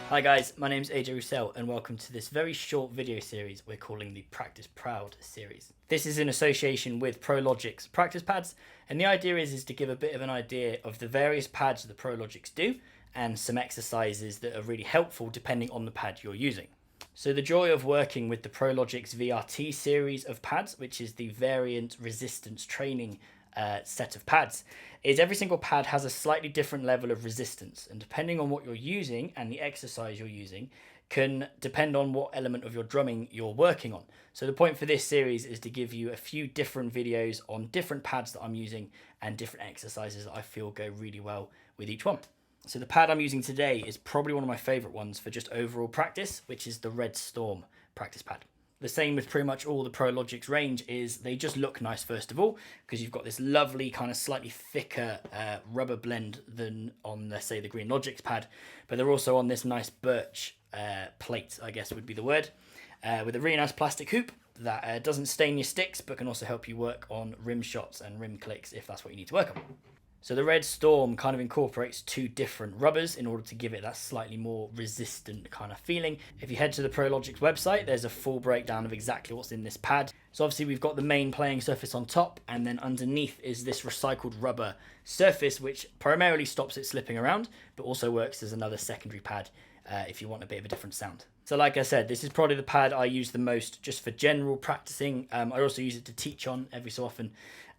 Hi guys, my name's AJ Rousell and welcome to this very short video series we're calling the Practice Proud series. This is in association with Prologix practice pads, and the idea is to give a bit of an idea of the various pads that Prologix do and some exercises that are really helpful depending on the pad you're using. So the joy of working with the Prologix VRT series of pads, which is the variant resistance training set of pads, is every single pad has a slightly different level of resistance, and depending on what you're using and the exercise you're using can depend on what element of your drumming you're working on. So the point for this series is to give you a few different videos on different pads that I'm using and different exercises that I feel go really well with each one. So the pad I'm using today is probably one of my favorite ones for just overall practice, which is the RedStorm practice pad. The same with pretty much all the Prologix range is they just look nice first of all, because you've got this lovely kind of slightly thicker rubber blend than on, let's say, the Green Logix pad, but they're also on this nice birch plate, I guess would be the word, with a really nice plastic hoop that doesn't stain your sticks, but can also help you work on rim shots and rim clicks if that's what you need to work on. So the RedStorm kind of incorporates two different rubbers in order to give it that slightly more resistant kind of feeling. If you head to the Prologix website, there's a full breakdown of exactly what's in this pad. So obviously we've got the main playing surface on top, and then underneath is this recycled rubber surface, which primarily stops it slipping around, but also works as another secondary pad if you want a bit of a different sound. So like I said, this is probably the pad I use the most just for general practicing. I also use it to teach on every so often.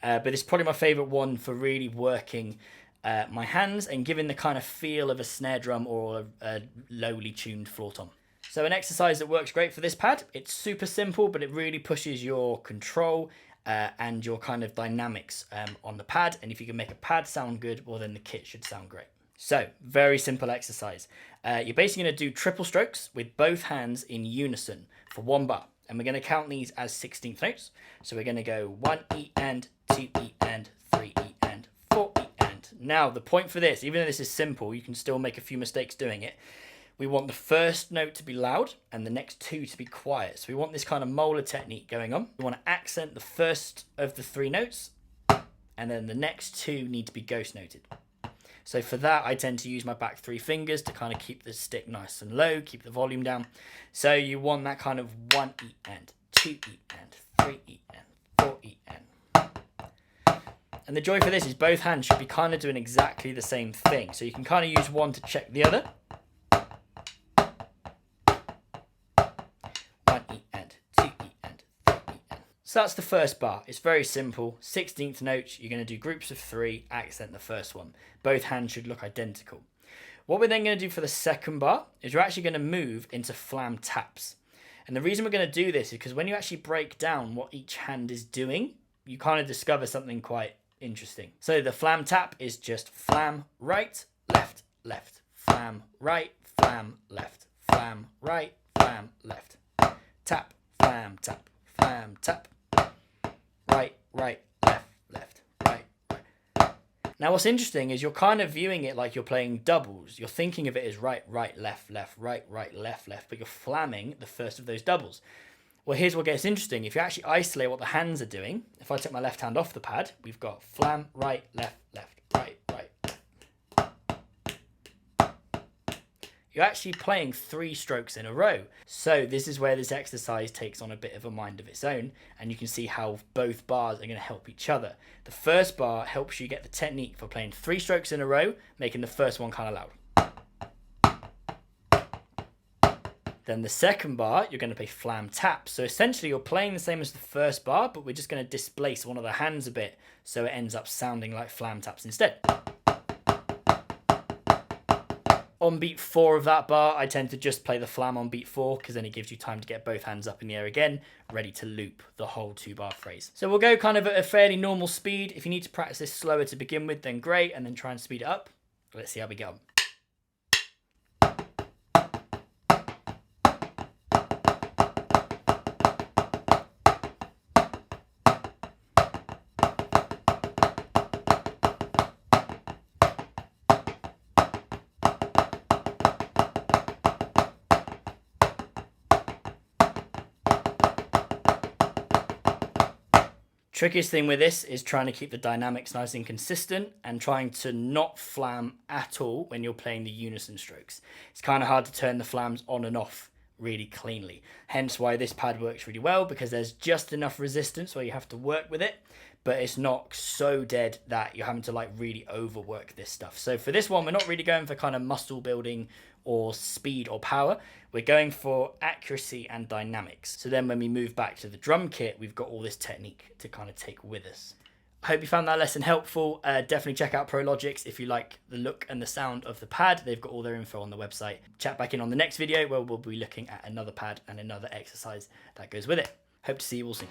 But it's probably my favourite one for really working my hands and giving the kind of feel of a snare drum or a lowly tuned floor tom. So an exercise that works great for this pad, it's super simple, but it really pushes your control and your kind of dynamics on the pad. And if you can make a pad sound good, well then the kit should sound great. So, very simple exercise. You're basically going to do triple strokes with both hands in unison for 1 bar. And we're going to count these as 16th notes. So we're going to go 1 E and, 2 E and, 3 E and, 4 E and. Now, the point for this, even though this is simple, you can still make a few mistakes doing it. We want the first note to be loud and the next two to be quiet. So we want this kind of molar technique going on. We want to accent the first of the 3 notes, and then the next 2 need to be ghost noted. So for that, I tend to use my back 3 fingers to kind of keep the stick nice and low, keep the volume down. So you want that kind of 1 E and, 2 E and, 3 E and, 4 E and. And the joy for this is both hands should be kind of doing exactly the same thing. So you can kind of use one to check the other. 1 E and, 2 E and, 3 E and. So that's the first bar. It's very simple. 16th notes, you're going to do groups of 3, accent the first one. Both hands should look identical. What we're then going to do for the second bar is we're actually going to move into flam taps. And the reason we're going to do this is because when you actually break down what each hand is doing, you kind of discover something quite interesting. So the flam tap is just flam right, left, left, flam right, flam left, flam right, flam left, tap, flam tap, flam tap, right, right, left, left, right, right. Now what's interesting is you're kind of viewing it like you're playing doubles. You're thinking of it as right, right, left, left, right, right, left, left, but you're flamming the first of those doubles. Well, here's what gets interesting. If you actually isolate what the hands are doing, if I take my left hand off the pad, we've got flam, right, left, left, right, right, left. You're actually playing 3 strokes in a row. So this is where this exercise takes on a bit of a mind of its own, and you can see how both bars are going to help each other. The first bar helps you get the technique for playing 3 strokes in a row, making the first one kind of loud. Then the second bar, you're going to play flam taps. So essentially you're playing the same as the first bar, but we're just going to displace one of the hands a bit, so it ends up sounding like flam taps instead. On beat 4 of that bar, I tend to just play the flam on beat 4, because then it gives you time to get both hands up in the air again, ready to loop the whole 2-bar phrase. So we'll go kind of at a fairly normal speed. If you need to practice this slower to begin with, then great, and then try and speed it up. Let's see how we get on. Trickiest thing with this is trying to keep the dynamics nice and consistent and trying to not flam at all when you're playing the unison strokes. It's kind of hard to turn the flams on and off really cleanly. Hence why this pad works really well, because there's just enough resistance where you have to work with it, but it's not so dead that you're having to like really overwork this stuff. So for this one, we're not really going for kind of muscle building or speed or power. We're going for accuracy and dynamics. So then when we move back to the drum kit, we've got all this technique to kind of take with us. I hope you found that lesson helpful. Definitely check out Prologix if you like the look and the sound of the pad. They've got all their info on the website. Chat back in on the next video where we'll be looking at another pad and another exercise that goes with it. Hope to see you all soon.